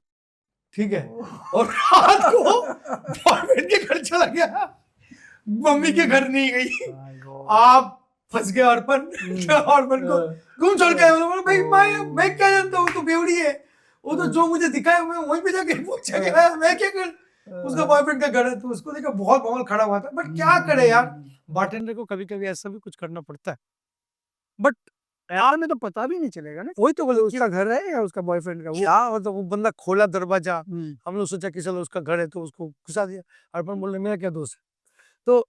ठीक है? और रात को बॉयफ्रेंड के घर चला गया, मम्मी के घर नहीं गई। आप फँस गए अर्पण। अर्पण को क्यों छोड़ के आए? बोला, भाई मैं क्या जानता हूँ, तो बेवड़ी है। वो तो जो मुझे दिखाया मैं वहीं पे जाके पूछा कि मैं क्या कर, उसका बॉयफ्रेंड का घर है, तो उसको देखा बहुत माहौल खड़ा हुआ था, बट क्या करे यार, बार्टेंडर को कभी-कभी ऐसा भी कुछ करना पड़ता है। बट यार में तो पता भी नहीं चलेगा ना, वही तो बोले, उसका घर है या उसका बॉयफ्रेंड का वो। क्या मतलब, वो बंदा खोला दरवाजा, हुँ। हम लोग सोचा कि चलो उसका घर है, तो उसको घुसा दिया। अर्पण बोल रहे मेरा क्या दोस्त है। तो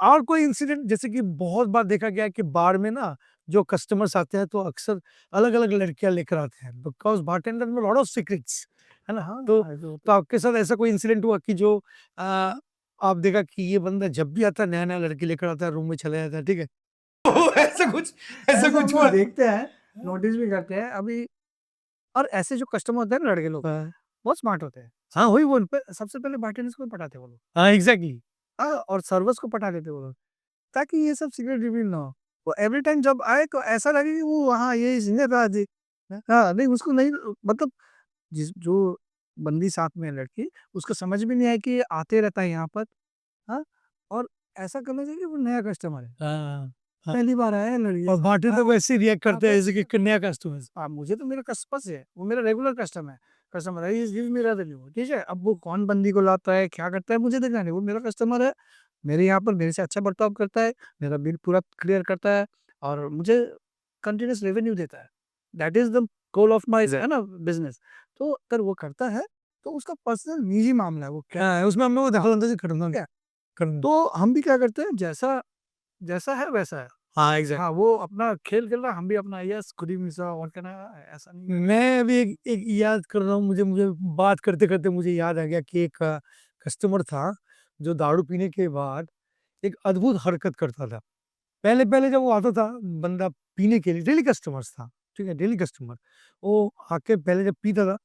और कोई इंसिडेंट, जैसे कि बहुत बार देखा गया है कि बार में ना जो कस्टमर्स आते हैं, तो अक्सर अलग-अलग लड़कियाँ लेकर आते हैं, बिकॉज़ बारटेंडर में लॉट ऑफ सीक्रेट्स, है ना? हाँ, तो ऐसे होता तो आपके साथ ऐसा कोई इंसिडेंट हुआ कि जो अ, आप देखा कि ये बंदा जब भी आता है, नया-नया लड़की लेकर आता है, रूम में चला जाता है, ठीक है? ऐसा कुछ, है। ऐसा ऐसा हम कुछ लोग हुआ? देखते हैं, नोटिस भी करते हैं अभी। और ऐसे जो कस्टमर होते हैं ना लड़के लोग, हाँ। बहुत स्मार्ट होते हैं। हाँ, वही बोल। सबसे पहले बार्टेंडर्स को पटाते हैं वो लोग। हाँ, एग्ज़ैक्टली। और सर्वर्स को पटा देते हैं वो लोग, ताकि ये सब सीक्रेट रिवील ना हो। वो एवरी टाइम जब आए तो ऐसा लगे कि वो हाँ, ये सीनियर था जी। हाँ, नहीं उसको नहीं, मतलब जिस जो बंदी साथ में है लड़की, उसको समझ में नहीं आया कि ये आते रहता है यहाँ पर, हाँ? और ऐसा करना चाहिए कि वो नया कस्टमर है। हाँ, हाँ। पहली बार आया है लड़की। और बार्टेंडर हाँ, वैसे ही रिएक्ट हाँ, करते हैं तो जैसे कि नया कस्टमर। मुझे तो मेरा कस्टमर से है, वो मेरा रेगुलर कस्टमर है, he is giving me revenue, ठीक है? अब वो कौन बंदी को लाता है, क्या करता है, मुझे देखना नहीं, वो मेरा कस्टमर है, मेरे यहाँ पर मेरे से अच्छा बर्ताव करता है, मेरा बिल पूरा क्लियर करता है और मुझे कंटीन्यूअस रेवेन्यू देता है। That is the goal of my है ना बिज़नेस। तो अगर वो करता है, तो उसका पर्सनल निजी मामला है वो क्या हाँ, उसमें हम लोग दखल-अंदाज़ी करना क्या करना तो हम भी क्या करते हैं जैसा जैसा है वैसा है। हाँ, एग्ज़ैक्ट हाँ, वो अपना खेल खेल रहा है, हम भी अपना यस खुदी-मिसा और कहना ऐसा नहीं है। मैं अभी एक एक याद कर रहा हूँ, मुझे मुझे बात करते-करते मुझे याद आ गया कि एक कस्टमर था, जो दारू पीने के बाद एक अद्भुत हरकत करता था। पहले-पहले जब वो आता था, बंदा पीने के लिए डेली कस्टमर्स था, ठीक है? Daily customer. वो आके पहले जब पीता था,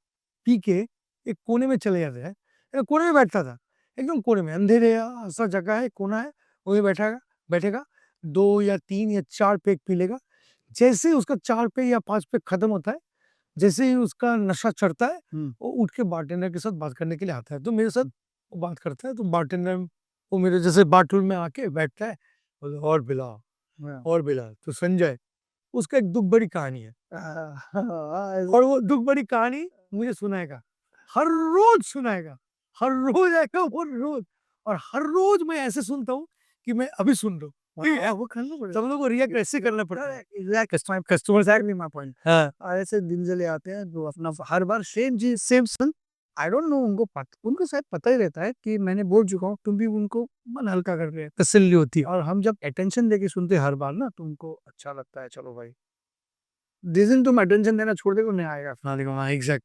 पी के एक कोने में चले जाता है, कोने में बैठता था, एकदम कोने में, अंधेरे सा जगह है, कोना है, वहीं बैठेगा बैठेगा, 2 या 3 या 4 पैग पी लेगा। जैसे ही उसका 4 पैग या 5 पैग खत्म होता है, जैसे ही उसका नशा चढ़ता है, हुँ, वो उठ के बारटेंडर के साथ बात करने के लिए आता है। तो मेरे साथ वो बात करता है, तो बारटेंडर वो मेरे जैसे बाथरूम में आके बैठता है, बोले, "और पिला।" हाँ। और मिला तो संजय, उसका एक दुःख भरी कहानी है हाँ, और वो दुःख भरी कहानी मुझे सुनाएगा। हर रोज़ सुनाएगा, हर रोज़ आएगा वो रोज़ और हर रोज़ मैं ऐसे सुनता हूँ कि मैं अभी सुन रहा हूँ। ठीक है? वो करना पड़ेगा। सब लोगों को रिएक्ट ऐसे करना पड़ता है। Exact customers act exactly my point. हाँ, ऐसे दिन चले आते हैं जो अपना हर बार सेम चीज़ सेम सन आई डोंट नो उनको शायद पता ही रहता है कि मैंने बोल चुका हूँ, तुम भी उनको मन हल्का कर रहे हैं। तसल्ली होती है। और हम जब अटेंशन देके सुनते हैं हर बार ना तो उनको अच्छा लगता है चलो भाई। जिस दिन तुम अटेंशन देना छोड़ दोगे उन्हें आएगा हाँ, देखो हाँ, exact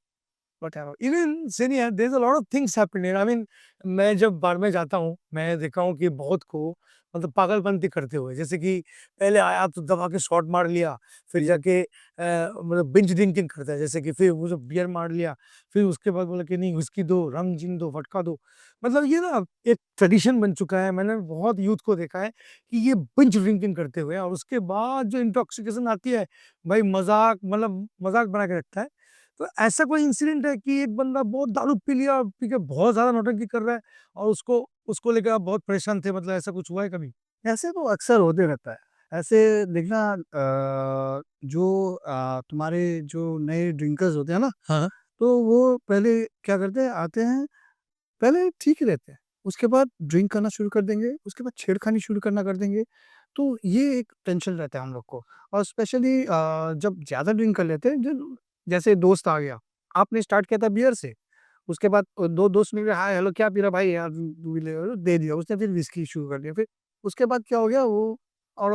whatever. Even senior there is a lot of things happening I mean मैं जब बार में जाता हूँ, मैं देखा हूँ कि बहुत को मतलब पागलपंती करते हुए, जैसे कि पहले आया तो दबा के शॉट मार लिया, फिर जाके मतलब बिंज ड्रिंकिंग करता है, जैसे कि फिर वो जो बियर मार लिया, फिर उसके बाद बोला कि नहीं व्हिस्की दो, रम जिन दो, वोडका दो। मतलब ये ना एक ट्रेडिशन बन चुका है, मैंने बहुत यूथ को देखा है कि ये बिंज ड्रिंकिंग करते हुए और उसके बाद जो इंटॉक्सिकेशन आती है, भाई मज़ाक मतलब मज़ाक बना के रखता है। तो ऐसा कोई इंसिडेंट है कि एक बंदा बहुत दारू पी लिया और पी के बहुत ज़्यादा नौटंकी कर रहा है और उसको उसको लेकर आप बहुत परेशान थे, मतलब ऐसा कुछ हुआ है कभी? ऐसे तो अक्सर होते रहता है। ऐसे देखना जो तुम्हारे जो नए ड्रिंकर्स होते हैं ना, हाँ, तो वो पहले क्या करते हैं आते हैं पहले ठीक ही रहते हैं। उसके बाद ड्रिंक करना शुरू कर देंगे, उसके बाद छेड़खानी शुरू करना कर देंगे। तो ये एक टेंशन रहता है हम लोग को और स्पेशली जब ज़्यादा ड्रिंक कर लेते हैं जैसे दोस्त आ गया, आपने स्टार्ट किया था बियर से, उसके बाद 2 दोस्त मिल गए, हाय हेलो क्या पी रहा है भाई यार तू भी ले दे दिया, उसने फिर व्हिस्की शुरू कर दिया। फिर उसके बाद क्या हो गया वो और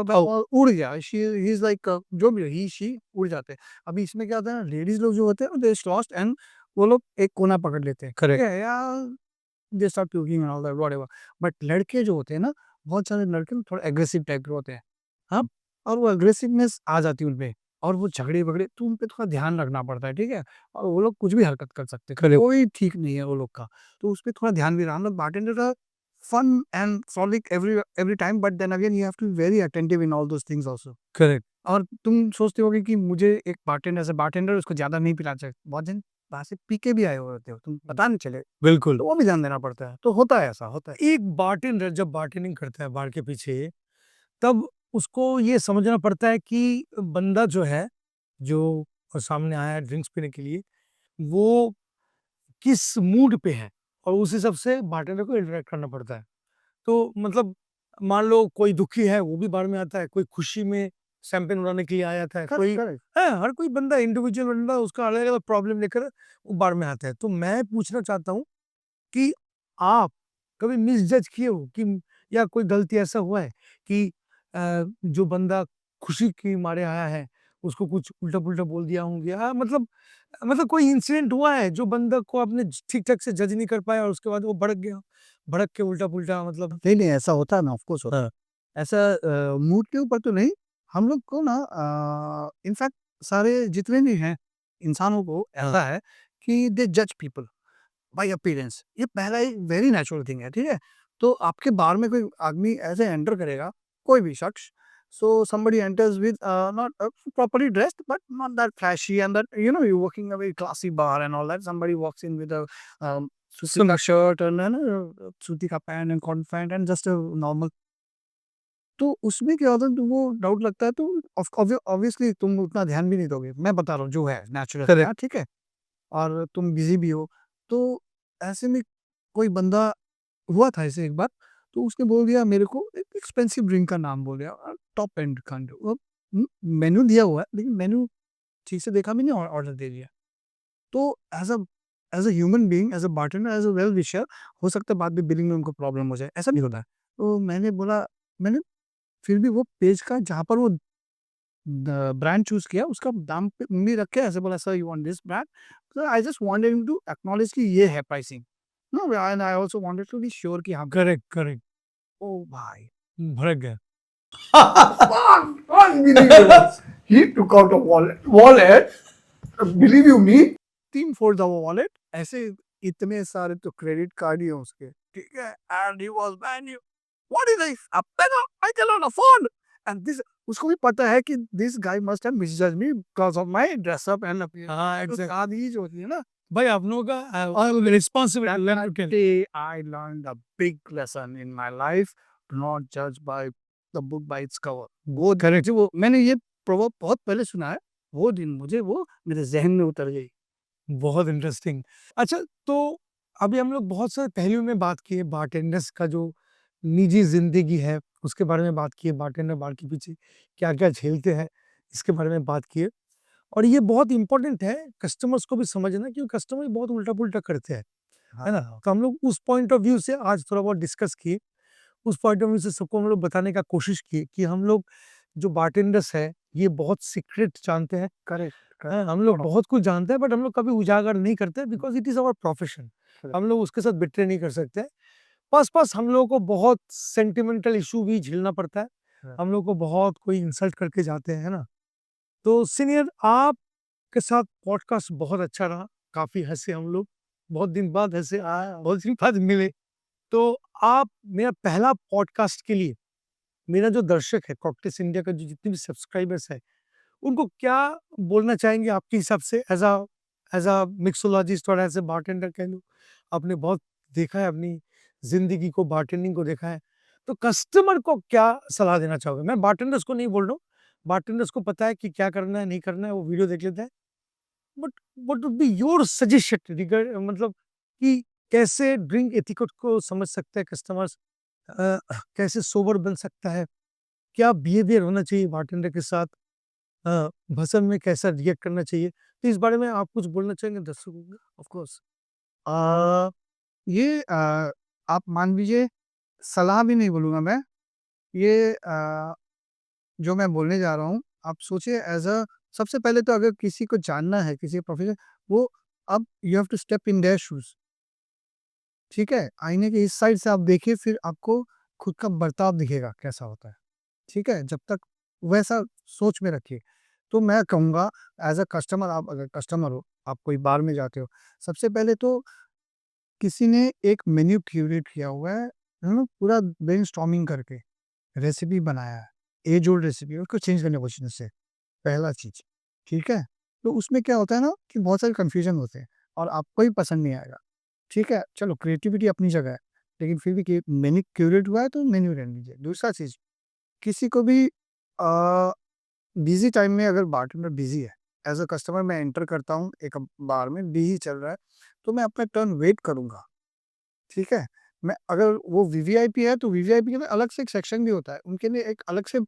उड़ गया। ही इज़ लाइक जो भी ही शी उड़ जाते हैं। अभी इसमें क्या होता है ना लेडीज़ लोग जो होते हैं दे लॉस्ट एंड वो लोग एक कोना पकड़ लेते हैं। ठीक करेक्ट। है या they start puking and all that whatever. But लड़के जो होते हैं ना, बहुत सारे लड़के ना थोड़ा एग्रेसिव टाइप के होते हैं। हाँ, और वो एग्रेसिवनेस आ जाती है उनमें और वो झगड़े-वगड़े तो उन पे थोड़ा ध्यान रखना पड़ता है, ठीक है? और वो लोग कुछ भी हरकत कर सकते हैं, करेक्ट, कोई ठीक नहीं है वो लोग का। तो उसपे थोड़ा ध्यान भी रहा हम लोग bartender are fun and frolic every time but then again you have to be very attentive in all those things also. Correct. और तुम सोचते होगे कि मुझे एक बार्टेंडर एज़ अ बार्टेंडर उसको ज़्यादा नहीं पिलाना चाहिए। बहुत जन बाहर से पी के भी आए हुए होते हो, तुम पता नहीं चले। बिल्कुल। तो वो भी ध्यान देना पड़ता है। तो होता है ऐसा, होता है। एक बार्टेंडर जब बार्टेंडिंग करता है बार के पीछे, तब उसको ये समझना पड़ता है कि बंदा जो है, जो सामने आया है ड्रिंक्स पीने के लिए, वो किस मूड पे है और उस हिसाब से बार्टेंडर को इंटरैक्ट करना पड़ता है। तो मतलब मान लो कोई दुखी है वो भी बार में आता है, कोई खुशी में शैंपेन उड़ाने के लिए आ जाता है, करेक्ट, कोई करेक्ट। है हर कोई बंदा इंडिविजुअल बंदा उसका अलग-अलग प्रॉब्लम लेकर वो बार में आता है। तो मैं पूछना चाहता हूँ कि आप कभी मिसजज किए हो कि या कोई गलती ऐसा हुआ है कि जो बंदा खुशी के मारे आया है, उसको कुछ उल्टा-पुल्टा बोल दिया हो या मतलब कोई इंसिडेंट हुआ है जो बंदा को आपने ठीक-ठाक से जज नहीं कर पाया और उसके बाद वो भड़क गया? भड़क के उल्टा-पुल्टा मतलब नहीं, नहीं ऐसा होता है ना, ऑफ कोर्स होता हाँ, है। ऐसा मूड के ऊपर तो नहीं, हम लोग को ना इनफैक्ट सारे जितने भी हैं, इंसानों को हाँ, ऐसा है कि दे जज पीपल बाय अपीयरेंस। ये पहला एक वेरी नेचुरल थिंग है, ठीक है? तो आपके बार में कोई आदमी ऐसे एंटर करेगा, कोई भी शख्स, सो somebody enters with not properly dressed but not that flashy and that you're working a very classy bar and all that. Somebody walks in with a सूती सुन का शर्ट और है ना सूती का pant and cotton pant and just a normal. तो उसमें क्या होता है तुमको डाउट लगता है तो ऑब्वियसली तुम उतना ध्यान भी नहीं दोगे। मैं बता रहा हूँ जो है नेचुरल करेक्ट, ठीक है? और तुम बिज़ी भी हो, तो ऐसे में कोई बंदा हुआ था ऐसे एक बार, तो उसने बोल दिया मेरे को एक एक्सपेंसिव ड्रिंक का नाम बोल दिया टॉप एंड काइंड वो मेनू दिया हुआ है, लेकिन मेनू ठीक से देखा भी नहीं और ऑर्डर दे दिया। तो as a as a human being, as a bartender, as a well wisher, हो सकता है बाद में बिलिंग में उनको प्रॉब्लम हो जाए, ऐसा नहीं होता है। तो मैंने बोला, मैंने फिर भी वो पेज का जहाँ पर वो ब्रांड चूज किया उसका दाम पे उंगली रख के ऐसे बोला, sir you want this brand, so I just wanted him to acknowledge कि ये है pricing, no, and I also wanted to be sure कि हाँ, करेक्ट, करेक्ट। ओ भाई, भड़क गया। unbelievable. He took out a wallet, believe you me, 3/4 of a wallet, ऐसे इतने सारे तो क्रेडिट कार्ड ही हैं उसके, ठीक है, and he was brand new. What is this? A pen? I cannot afford. And this, उसको भी पता है कि this guy must have misjudged me because of my dress up and appearance. हाँ, तो एग्ज़ैक्ट शादी जो होती है ना, भाई आप लोगों का responsibility that day I learned a big lesson in my life. Do not judge by the book by its cover. वो करेक्ट। जो वो मैंने ये प्रॉवर्ब बहुत पहले सुना है, वो दिन मुझे वो मेरे ज़हन में उतर गई। बहुत इंटरेस्टिंग। अच्छा, तो अभी हम लोग बहुत सारे पहलुओं में बात की है, बारटेंडर्स का जो निजी ज़िंदगी है, उसके बारे में बात की है, बारटेंडर बार के पीछे क्या-क्या झेलते हैं, इसके बारे में बात की है। और ये बहुत इम्पोर्टेंट है कस्टमर्स को भी समझना, क्योंकि कस्टमर बहुत उल्टा-पुल्टा करते हैं, है ना? हाँ, तो हम लोग उस पॉइंट ऑफ व्यू से आज थोड़ा बहुत डिस्कस किए। उस पॉइंट ऑफ व्यू से सबको हम लोग बताने का कोशिश किए कि हम लोग जो बारटेंडर्स हैं, ये बहुत सीक्रेट जानते हैं। करेक्ट, हैं, करेक्ट, हम लोग बहुत कुछ जानते हैं, बट हम लोग कभी उजागर नहीं करते because it is our profession. Correct. हम लोग उसके साथ बिट्रे नहीं कर सकते। पास-पास हम लोगों को बहुत सेंटिमेंटल इश्यू भी झेलना पड़ता है। हाँ। हम लोग को बहुत कोई इंसल्ट करके जाते हैं, है ना? तो सीनियर, आपके साथ पॉडकास्ट बहुत अच्छा रहा, काफ़ी हँसे हम लोग, बहुत दिन बाद हँसे, बहुत दिन बाद मिले। तो आप मेरा पहला पॉडकास्ट के लिए मेरा जो दर्शक है, कॉकटेस इंडिया का जो जितने भी सब्सक्राइबर्स हैं, उनको क्या बोलना चाहेंगे आपके हिसाब से एज़ अ मिक्सोलॉजिस्ट और एज़ अ बारटेंडर कह लो? आपने बहुत देखा है अपनी ज़िंदगी को, बारटेंडिंग को देखा है। तो कस्टमर को क्या सलाह देना चाहोगे? मैं बारटेंडर्स को नहीं बोल रहा हूँ, बारटेंडर्स को पता है कि क्या करना है, नहीं करना है, वो वीडियो देख लेते हैं। But what would be your suggestion मतलब कि कैसे ड्रिंक एटिकेट को समझ सकते हैं कस्टमर्स? अ, कैसे सोबर बन सकता है? क्या बिहेवियर होना चाहिए बारटेंडर के साथ? भसन में कैसा रिएक्ट करना चाहिए? तो इस बारे में आप कुछ बोलना चाहेंगे दर्शकों को? Of course. अ, ये आप मान लीजिए, सलाह भी नहीं बोलूँगा मैं, ये जो मैं बोलने जा रहा हूँ, आप सोचिए एज़ अ, सबसे पहले तो अगर किसी को जानना है, किसी प्रोफ़ेशन, वो, अब you have to step in their shoes, ठीक है? आईने के इस साइड से आप देखिए, फिर आपको खुद का बर्ताव दिखेगा कैसा होता है, ठीक है? जब तक वैसा सोच में रखिए। तो मैं कहूँगा, एज़ अ कस्टमर, आप अगर कस्टमर हो, आप कोई बार में जाते हो, सबसे पहले तो किसी ने एक मेन्यू क्यूरेट किया हुआ है ना? पूरा ब्रेनस्टॉर्मिंग करके रेसिपी बनाया है, एज ओल्ड रेसिपी, उसको चेंज करने की कोशिश है, पहला चीज़, ठीक है? तो उसमें क्या होता है ना कि बहुत सारे कन्फ्यूज़न होते हैं और आपको ही पसंद नहीं आएगा, ठीक है? चलो, क्रिएटिविटी अपनी जगह है, लेकिन फिर भी कि मेन्यू क्यूरेट हुआ है तो मेन्यू रहने दीजिए। दूसरा चीज़, किसी को भी बिज़ी टाइम में अगर बारटेंडर बिज़ी है, एज़ अ कस्टमर मैं एंटर करता हूँ एक बार में, बिज़ी चल रहा है, तो मैं अपना टर्न वेट करूँगा, ठीक है? मैं, अगर वो वीवीआईपी है तो वीवीआईपी के लिए अलग से एक सेक्शन भी होता है, उनके लिए एक अलग से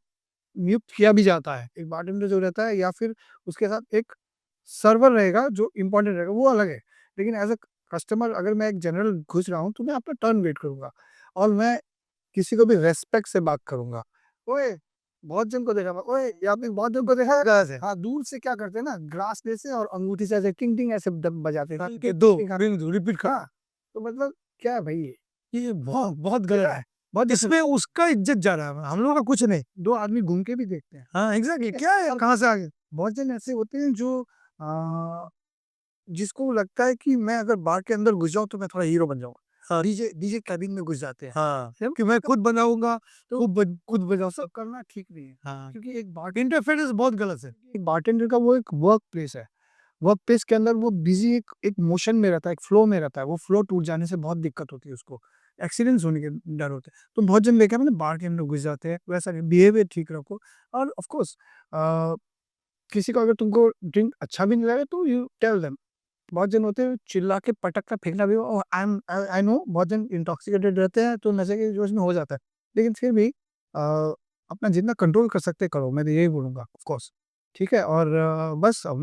नियुक्त किया भी जाता है। एक बारटेंडर जो रहता है, या फिर उसके साथ एक सर्वर रहेगा जो इम्पोर्टेंट रहेगा, वो अलग है। लेकिन एज़ अ कस्टमर अगर मैं एक जनरल घुस रहा हूँ, तो मैं अपना टर्न वेट करूँगा और मैं किसी को भी रिस्पेक्ट से बात करूँगा। ओए! बहुत जन को देखा मैं, ओए! या आपने बहुत जन को देखा है, गलत है। हाँ, दूर से क्या करते हैं ना, ग्रास जैसे और अंगूठी से ऐसे टिंग-टिंग ऐसे दब बजाते हैं। के 2 बिंदु रिपीट कर। हाँ, तो मतलब क्या है भई ये? ये बहुत बहुत गलत क्या है। है? बहुत जैसे इसमें उसका इज़्ज़त जा रहा है, हम लोगों का कुछ नहीं। 2 आदमी घूम के भी देखते हैं। हाँ, एग्ज़ैक्टली, ठीक है? क्या है, और कहाँ से आ गए? बहुत जन ऐसे होते हैं जो जिसको लगता है कि मैं अगर बार के अंदर घुस जाऊँ तो मैं थोड़ा हीरो बन जाऊँगा। हाँ, डीजे डीजे केबिन में घुस जाते हैं। हाँ, सेम कि मैं खुद बनाऊँगा, तो खुद बजाऊँ सब करना ठीक नहीं है। हाँ, क्योंकि एक इंटरफेरेंस बहुत गलत है। बारटेंडर का वो एक वर्क प्लेस है। वर्क प्लेस के अंदर वो बिज़ी एक एक मोशन में रहता है, एक फ्लो में रहता है। वो फ्लो टूट जाने से बहुत दिक्कत होती है उसको। एक्सीडेंट्स होने के डर होते हैं। तो बहुत जन देखा है मैंने, बार के अंदर घुस जाते हैं। वैसा नहीं, बिहेवियर ठीक रखो और ऑफ कोर्स किसी को अगर तुमको ड्रिंक अच्छा भी नहीं लगे तो यू टेल देम। बहुत जन होते हैं चिल्ला के पटकना फेंकना भी, और आई नो बहुत जन इंटॉक्सिकेटेड रहते हैं तो नशे के जोश में हो जाता है, लेकिन फिर भी अपना जितना कंट्रोल कर सकते करो, मैं तो यही बोलूँगा ऑफ कोर्स, ठीक है? और बस अब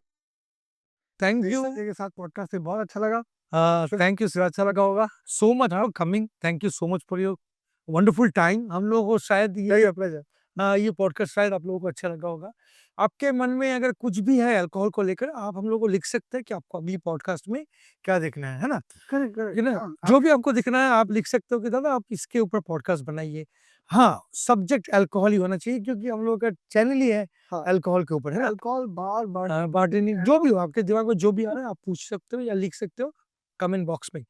थैंक इस यू। संजय के साथ पॉडकास्ट से बहुत अच्छा लगा। थैंक यू सर, अच्छा लगा होगा। So much for coming, thank you so much for your wonderful time. हम लोगों को शायद ये पॉडकास्ट शायद आप लोगों को अच्छा लगा होगा। आपके मन में अगर कुछ भी है अल्कोहल को लेकर, आप हम लोग को लिख सकते हैं कि आपको अगली पॉडकास्ट में क्या देखना है ना? करेक्ट है ना? करेक्ट जो भी आपको दिखना है आप लिख सकते हो कि दादा आप इसके ऊपर पॉडकास्ट बनाइए। हाँ, सब्जेक्ट अल्कोहल ही होना चाहिए क्योंकि हम लोग का चैनल ही है हाँ अल्कोहल के ऊपर, है ना? अल्कोहल बार बार्टेनिंग जो भी हो, आपके दिमाग में जो भी आ रहा है आप पूछ सकते हो या लिख सकते हो कमेंट बॉक्स में।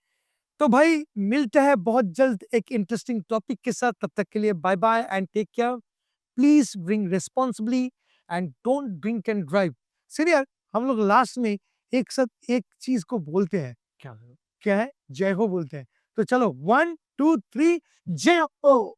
तो भाई मिलते हैं बहुत जल्द एक इंटरेस्टिंग टॉपिक के साथ, तब तक के लिए bye bye and take care. Please drink responsibly and don't drink and drive. Senior, हम लोग लास्ट में एक साथ एक चीज को बोलते हैं, क्या क्या है? जय हो बोलते हैं। तो चलो 1 2 3 जय हो।